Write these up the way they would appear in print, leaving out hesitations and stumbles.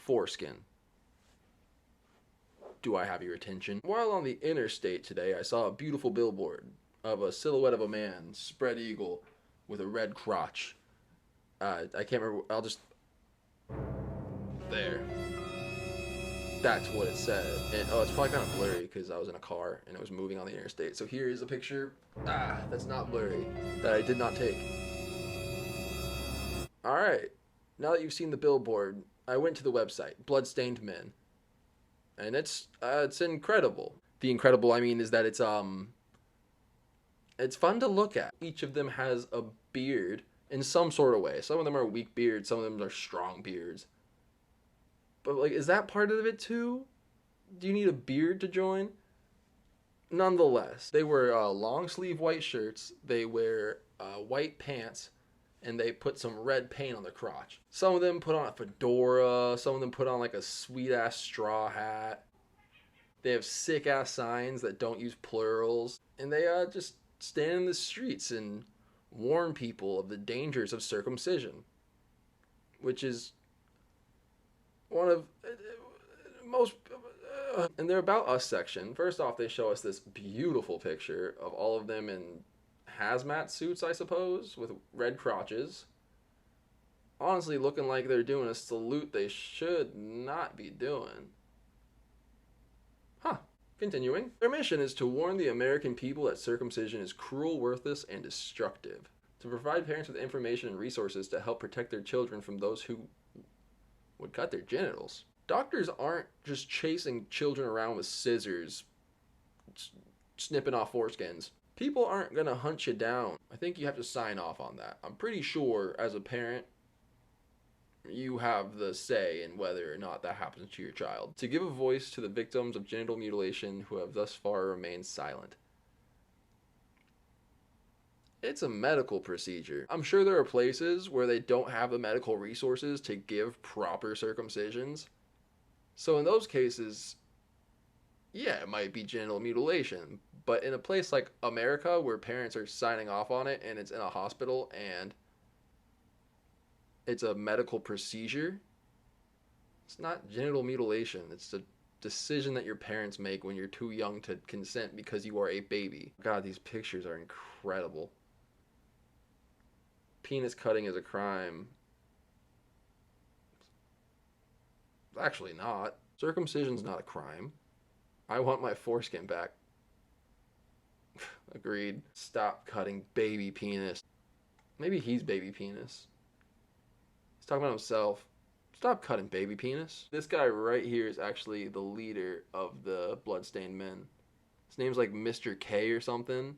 foreskin. Do I have your attention? While on the interstate today, I saw a beautiful billboard of a silhouette of a man, spread eagle, with a red crotch. I can't remember. I'll just... There. That's what it said. And, oh, it's probably kind of blurry because I was in a car and it was moving on the interstate. So here is a picture. That's not blurry. That I did not take. Alright. Now that you've seen the billboard, I went to the website, Bloodstained Men. And it's incredible. The incredible, I mean, is that it's fun to look at. Each of them has a beard in some sort of way. Some of them are weak beards, some of them are strong beards. But, like, is that part of it, too? Do you need a beard to join? Nonetheless, they wear long-sleeve white shirts, they wear white pants, and they put some red paint on their crotch. Some of them put on a fedora, some of them put on, like, a sweet-ass straw hat. They have sick-ass signs that don't use plurals. And they just stand in the streets and warn people of the dangers of circumcision. Which is... one of most in their About Us section. First off, they show us this beautiful picture of all of them in hazmat suits, I suppose, with red crotches. Honestly, looking like they're doing a salute they should not be doing. Continuing. Their mission is to warn the American people that circumcision is cruel, worthless, and destructive. To provide parents with information and resources to help protect their children from those who would cut their genitals. Doctors aren't just chasing children around with scissors, snipping off foreskins. People aren't gonna hunt you down. I think you have to sign off on that. I'm pretty sure, as a parent, you have the say in whether or not that happens to your child. To give a voice to the victims of genital mutilation who have thus far remained silent. It's a medical procedure. I'm sure there are places where they don't have the medical resources to give proper circumcisions. So in those cases, yeah, it might be genital mutilation. But in a place like America where parents are signing off on it and it's in a hospital and it's a medical procedure, it's not genital mutilation. It's a decision that your parents make when you're too young to consent because you are a baby. God, these pictures are incredible. Penis cutting is a crime. It's actually not. Circumcision's not a crime. I want my foreskin back. Agreed. Stop cutting baby penis. Maybe he's baby penis. He's talking about himself. Stop cutting baby penis. This guy right here is actually the leader of the Bloodstained Men. His name's like Mr. K or something.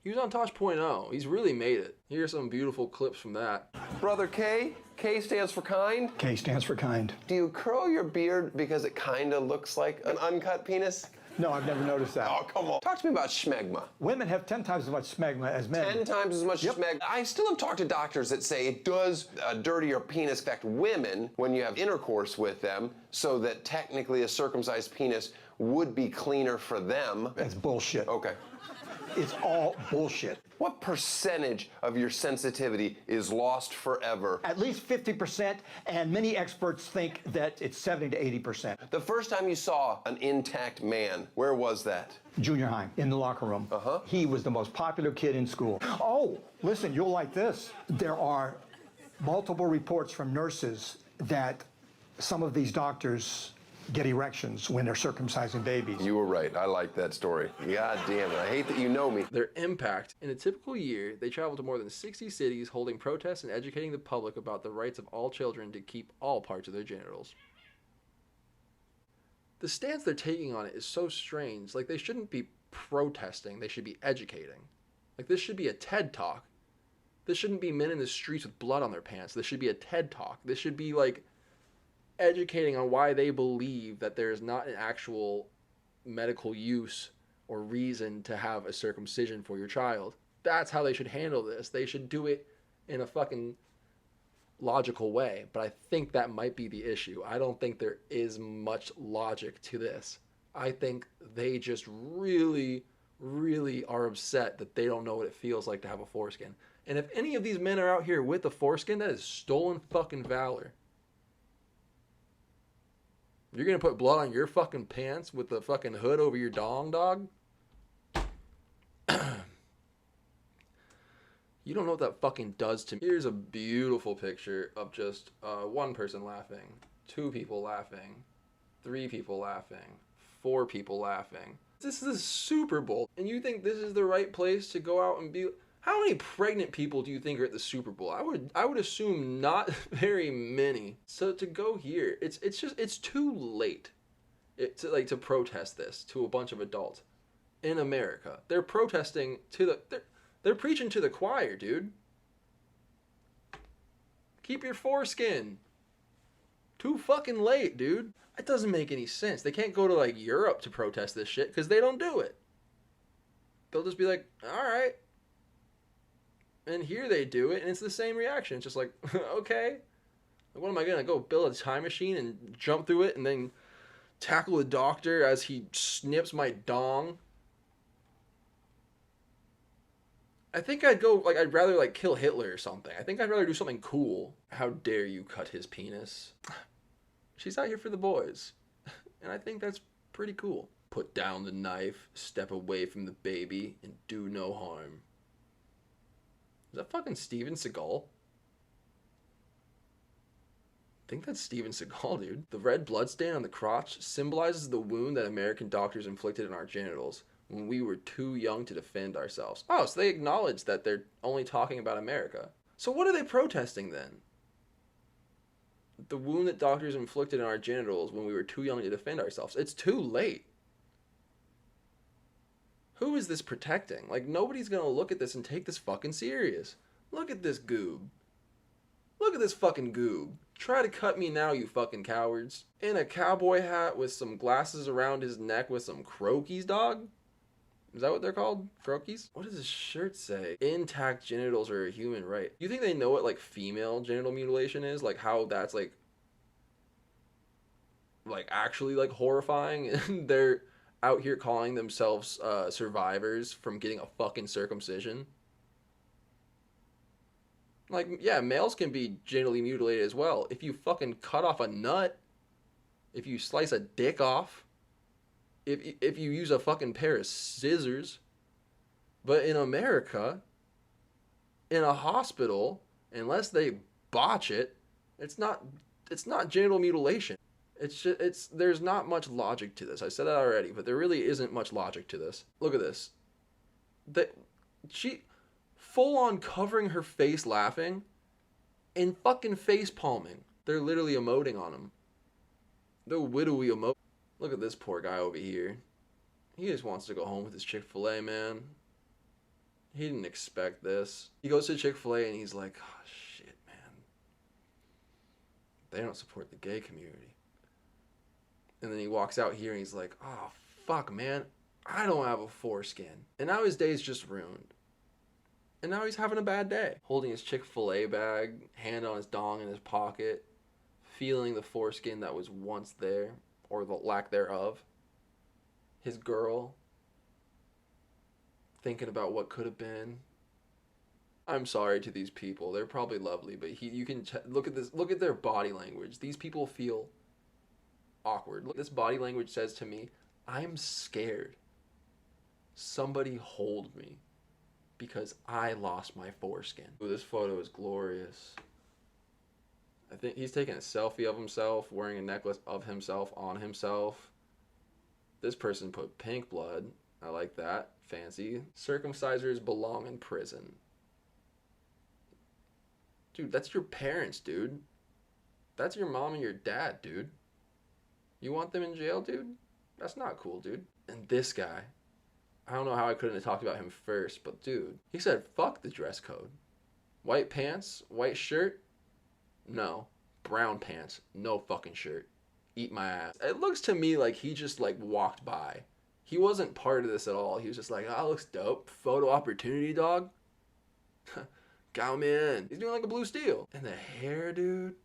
He was on Tosh.0. He's really made it. Here's some beautiful clips from that. Brother K? K stands for kind? K stands for kind. Do you curl your beard because it kind of looks like an uncut penis? No, I've never noticed that. Oh, come on. Talk to me about schmegma. Women have 10 times as much smegma as men. 10 times as much Yep. schmegma. I still have talked to doctors that say it does dirty your penis affect women when you have intercourse with them, so that technically a circumcised penis would be cleaner for them. That's bullshit. Okay. It's all bullshit. What percentage of your sensitivity is lost forever? At least 50%, and many experts think that it's 70 to 80%. The first time you saw an intact man, where was that? Junior high, in the locker room. Uh-huh. He was the most popular kid in school. Oh, listen, you'll like this. There are multiple reports from nurses that some of these doctors get erections when they're circumcising babies. You were right. I like that story. God damn it. I hate that you know me. Their impact. In a typical year, they travel to more than 60 cities holding protests and educating the public about the rights of all children to keep all parts of their genitals. The stance they're taking on it is so strange. Like, they shouldn't be protesting, they should be educating. Like, this should be a TED Talk. This shouldn't be men in the streets with blood on their pants. This should be a TED Talk. This should be, like, educating on why they believe that there is not an actual medical use or reason to have a circumcision for your child. That's how they should handle this. They should do it in a fucking logical way. But I think that might be the issue. I don't think there is much logic to this. I think they just really, really are upset that they don't know what it feels like to have a foreskin. And if any of these men are out here with a foreskin, that is stolen fucking valor. You're gonna put blood on your fucking pants with the fucking hood over your dong, dog? You don't know what that fucking does to me. Here's a beautiful picture of just one person laughing, 2 people laughing, 3 people laughing, 4 people laughing. This is the Super Bowl, and you think this is the right place to go out and be... How many pregnant people do you think are at the Super Bowl? I would assume not very many. So to go here, it's too late to protest this to a bunch of adults in America. They're protesting to they're preaching to the choir, dude. Keep your foreskin. Too fucking late, dude. It doesn't make any sense. They can't go to like Europe to protest this shit because they don't do it. They'll just be like, all right. And here they do it, and it's the same reaction. It's just like, okay. What am I gonna go build a time machine and jump through it and then tackle the doctor as he snips my dong? I think I'd rather kill Hitler or something. I think I'd rather do something cool. How dare you cut his penis? She's out here for the boys. And I think that's pretty cool. Put down the knife, step away from the baby, and do no harm. Is that fucking Steven Seagal? I think that's Steven Seagal, dude. The red bloodstain on the crotch symbolizes the wound that American doctors inflicted on our genitals when we were too young to defend ourselves. Oh, so they acknowledge that they're only talking about America. So what are they protesting then? The wound that doctors inflicted on our genitals when we were too young to defend ourselves. It's too late. Who is this protecting? Like, nobody's gonna look at this and take this fucking serious. Look at this goob. Look at this fucking goob. Try to cut me now, you fucking cowards. In a cowboy hat with some glasses around his neck with some croakies, dog? Is that what they're called? Croakies? What does his shirt say? Intact genitals are a human right. You think they know what, like, female genital mutilation is? Like, how that's, like actually, like, horrifying? And they're out here calling themselves survivors from getting a fucking circumcision. Like, yeah, males can be genitally mutilated as well. If you fucking cut off a nut, if you slice a dick off, if you use a fucking pair of scissors. But in America, in a hospital, unless they botch it, it's not genital mutilation. There's not much logic to this. I said that already, but there really isn't much logic to this. Look at this. She full on covering her face laughing and fucking face palming. They're literally emoting on him. They're widowy emote. Look at this poor guy over here. He just wants to go home with his Chick-fil-A, man. He didn't expect this. He goes to Chick-fil-A and he's like, oh shit, man. They don't support the gay community. And then he walks out here and he's like, oh fuck, man. I don't have a foreskin. And now his day's just ruined. And now he's having a bad day. Holding his Chick-fil-A bag, hand on his dong in his pocket, feeling the foreskin that was once there, or the lack thereof. His girl, thinking about what could have been. I'm sorry to these people. They're probably lovely, but you can look at this. Look at their body language. These people feel awkward. This body language says to me, I'm scared. Somebody hold me because I lost my foreskin. Ooh, this photo is glorious. I think he's taking a selfie of himself, wearing a necklace of himself on himself. This person put pink blood. I like that. Fancy. Circumcisers belong in prison. Dude, that's your parents, dude. That's your mom and your dad, dude. You want them in jail, dude? That's not cool, dude. And this guy, I don't know how I couldn't have talked about him first, but dude, he said, fuck the dress code. White pants, white shirt, no. Brown pants, no fucking shirt. Eat my ass. It looks to me like he just like walked by. He wasn't part of this at all. He was just like, oh, looks dope. Photo opportunity, dog. Got him in. He's doing like a blue steel. And the hair, dude.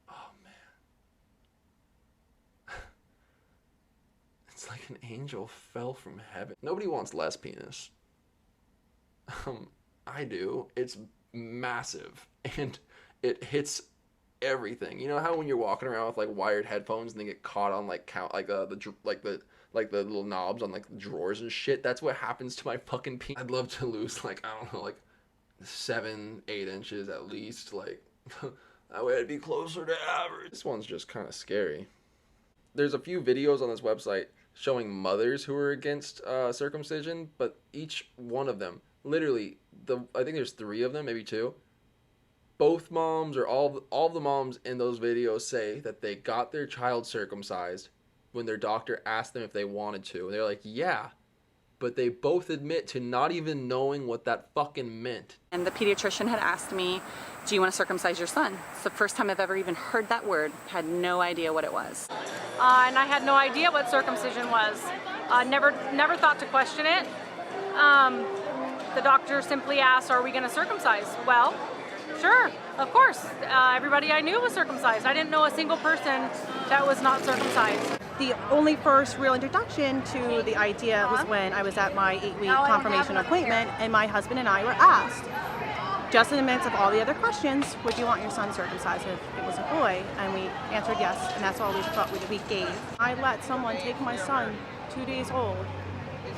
Oh, man. It's like an angel fell from heaven. Nobody wants less penis. I do. It's massive. And it hits everything. You know how when you're walking around with like wired headphones and they get caught on like the little knobs on like the drawers and shit? That's what happens to my fucking penis. I'd love to lose like, I don't know, like 7-8 inches at least. Like that way I'd be closer to average. This one's just kind of scary. There's a few videos on this website showing mothers who are against circumcision, but each one of them, literally, I think there's 3 of them, maybe 2. Both moms or all of the moms in those videos say that they got their child circumcised when their doctor asked them if they wanted to. And they're like, yeah. But they both admit to not even knowing what that fucking meant. And the pediatrician had asked me, do you want to circumcise your son? It's the first time I've ever even heard that word. Had no idea what it was. And I had no idea what circumcision was. Never thought to question it. The doctor simply asked, are we going to circumcise? Well, sure, of course. Everybody I knew was circumcised. I didn't know a single person that was not circumcised. The only first real introduction to the idea was when I was at my 8-week confirmation appointment, and my husband and I were asked, just in the midst of all the other questions, would you want your son circumcised if it was a boy? And we answered yes, and that's all we thought we gave. I let someone take my son, 2 days old,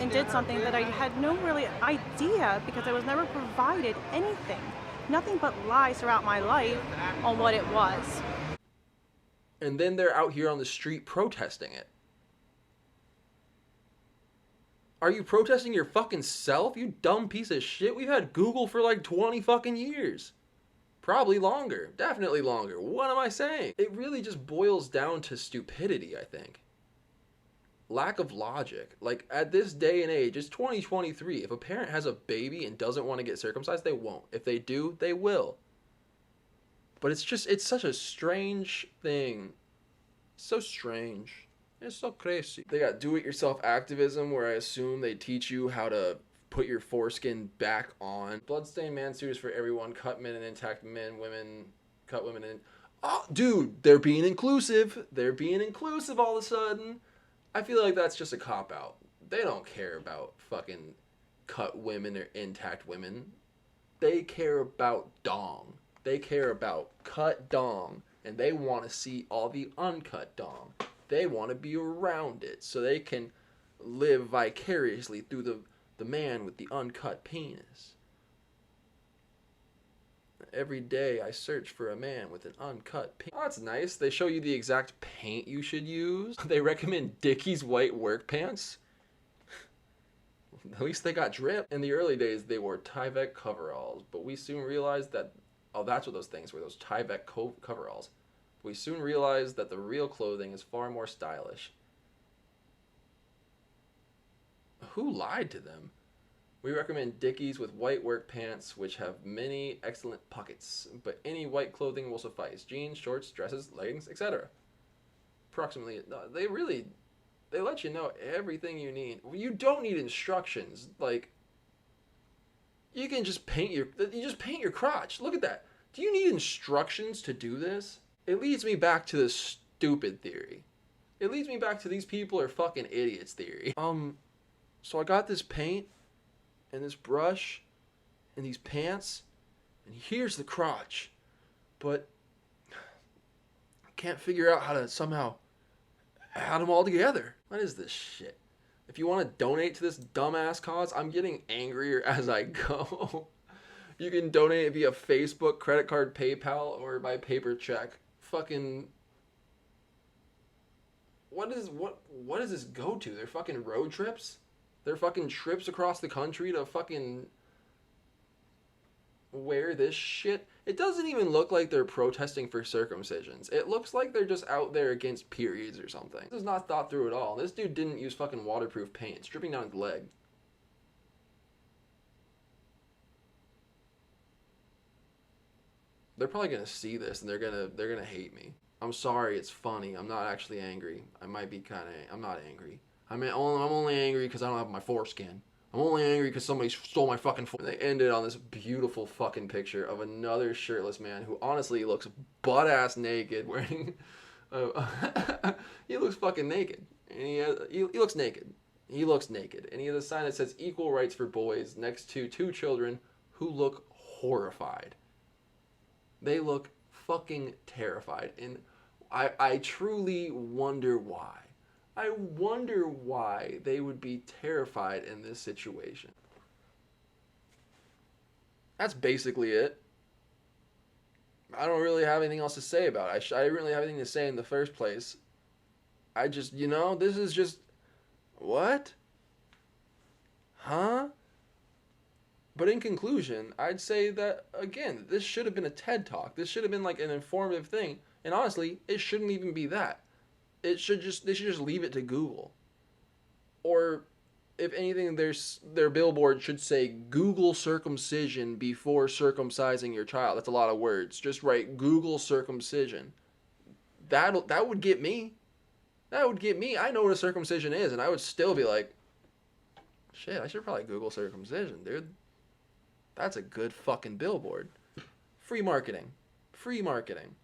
and did something that I had no really idea because I was never provided anything. Nothing but lies throughout my life on what it was. And then they're out here on the street protesting it. Are you protesting your fucking self, you dumb piece of shit? We've had Google for like 20 fucking years. Probably longer. Definitely longer. What am I saying? It really just boils down to stupidity, I think. Lack of logic. Like, at this day and age, it's 2023. If a parent has a baby and doesn't want to get circumcised, they won't. If they do, they will. But it's such a strange thing. So strange. It's so crazy. They got do-it-yourself activism, where I assume they teach you how to put your foreskin back on. Bloodstained Man suits for everyone. Cut men and intact men, women, cut women in. Oh, dude, they're being inclusive. They're being inclusive all of a sudden. I feel like that's just a cop-out. They don't care about fucking cut women or intact women. They care about dong. They care about cut dong, and they want to see all the uncut dong. They want to be around it so they can live vicariously through the man with the uncut penis. Every day I search for a man with an uncut penis. Oh, that's nice. They show you the exact paint you should use. They recommend Dickies white work pants. At least they got drip. In the early days, they wore Tyvek coveralls, but we soon realized that, oh, that's what those things were, those Tyvek coveralls. We soon realized that the real clothing is far more stylish. Who lied to them? We recommend Dickies with white work pants, which have many excellent pockets, but any white clothing will suffice. Jeans, shorts, dresses, leggings, etc. Approximately, they let you know everything you need. You don't need instructions. Like, you can just paint your crotch. Look at that. Do you need instructions to do this? It leads me back to this stupid theory. It leads me back to these people are fucking idiots theory. So I got this paint and this brush and these pants, and here's the crotch, but I can't figure out how to somehow add them all together. What is this shit? If you want to donate to this dumbass cause, I'm getting angrier as I go. You can donate it via Facebook, credit card, PayPal, or by paper check. Fucking, what does this go to? They're fucking road trips? They're fucking trips across the country to fucking wear this shit? It doesn't even look like they're protesting for circumcisions. It looks like they're just out there against periods or something. This is not thought through at all. This dude didn't use fucking waterproof paint. It's dripping down his leg. They're probably gonna see this and they're gonna hate me. I'm sorry, it's funny. I'm not actually angry. I might be I'm not angry. I'm only angry because I don't have my foreskin. I'm only angry because somebody stole my fucking foreskin. They ended on this beautiful fucking picture of another shirtless man who honestly looks butt-ass naked wearing... he looks fucking naked. And he looks naked. He looks naked. And he has a sign that says equal rights for boys next to 2 children who look horrified. They look fucking terrified. And I truly wonder why. I wonder why they would be terrified in this situation. That's basically it. I don't really have anything else to say about it. I didn't really have anything to say in the first place. I just, this is just... What? Huh? But in conclusion, I'd say that, again, this should have been a TED Talk. This should have been like an informative thing. And honestly, it shouldn't even be that. They should just leave it to Google. Or, if anything, their billboard should say Google circumcision before circumcising your child. That's a lot of words. Just write Google circumcision. That would get me. That would get me. I know what a circumcision is, and I would still be like, shit, I should probably Google circumcision, dude. That's a good fucking billboard. Free marketing. Free marketing.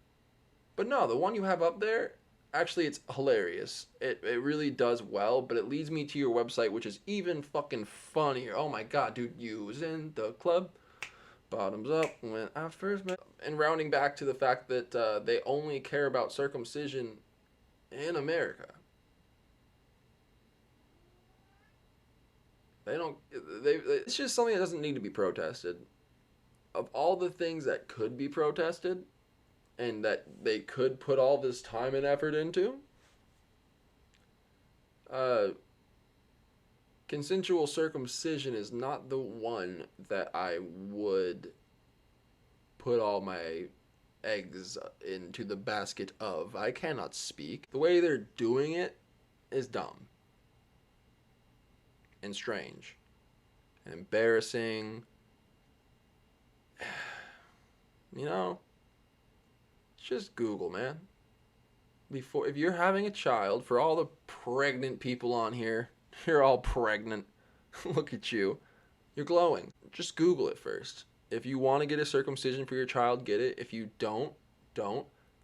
But no, the one you have up there, actually, it's hilarious. It really does well, but it leads me to your website, which is even fucking funnier. Oh my god, dude, you was in the club. Bottoms up when I first met. And rounding back to the fact that they only care about circumcision in America. It's just something that doesn't need to be protested. Of all the things that could be protested, and that they could put all this time and effort into, consensual circumcision is not the one that I would put all my eggs into the basket of. I cannot speak. The way they're doing it is dumb. And strange. And embarrassing. Just Google, man. If you're having a child, for all the pregnant people on here, you're all pregnant. Look at you. You're glowing. Just Google it first. If you want to get a circumcision for your child, get it. If you don't.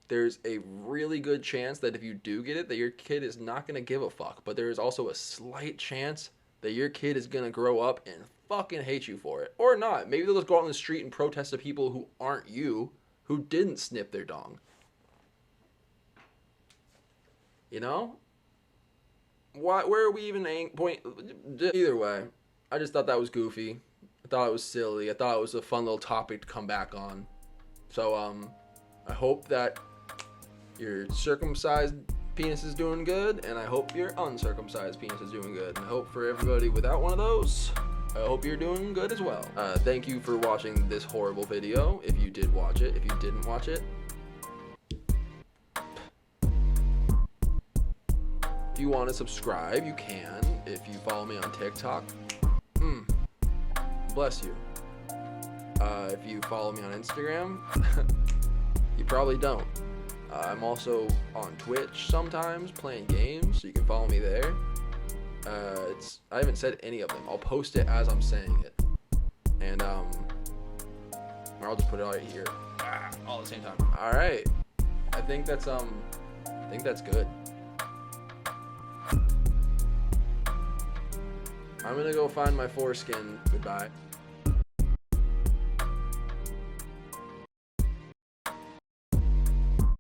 There's a really good chance that if you do get it, that your kid is not going to give a fuck. But there is also a slight chance that your kid is going to grow up and fucking hate you for it. Or not. Maybe they'll just go out on the street and protest the people who aren't you, who didn't snip their dong. Where are we even Either way, I just thought that was goofy. I thought it was silly. I thought it was a fun little topic to come back on. So, I hope that your circumcised penis is doing good, and I hope your uncircumcised penis is doing good. And I hope for everybody without one of those, I hope you're doing good as well. Thank you for watching this horrible video, if you did watch it. If you didn't watch it, if you want to subscribe, you can. If you follow me on TikTok, bless you. If you follow me on Instagram, you probably don't. I'm also on Twitch sometimes playing games, so you can follow me there. I haven't said any of them. I'll post it as I'm saying it, and or I'll just put it right here, all at the same time. All right, I think that's good. I'm gonna go find my foreskin. Goodbye.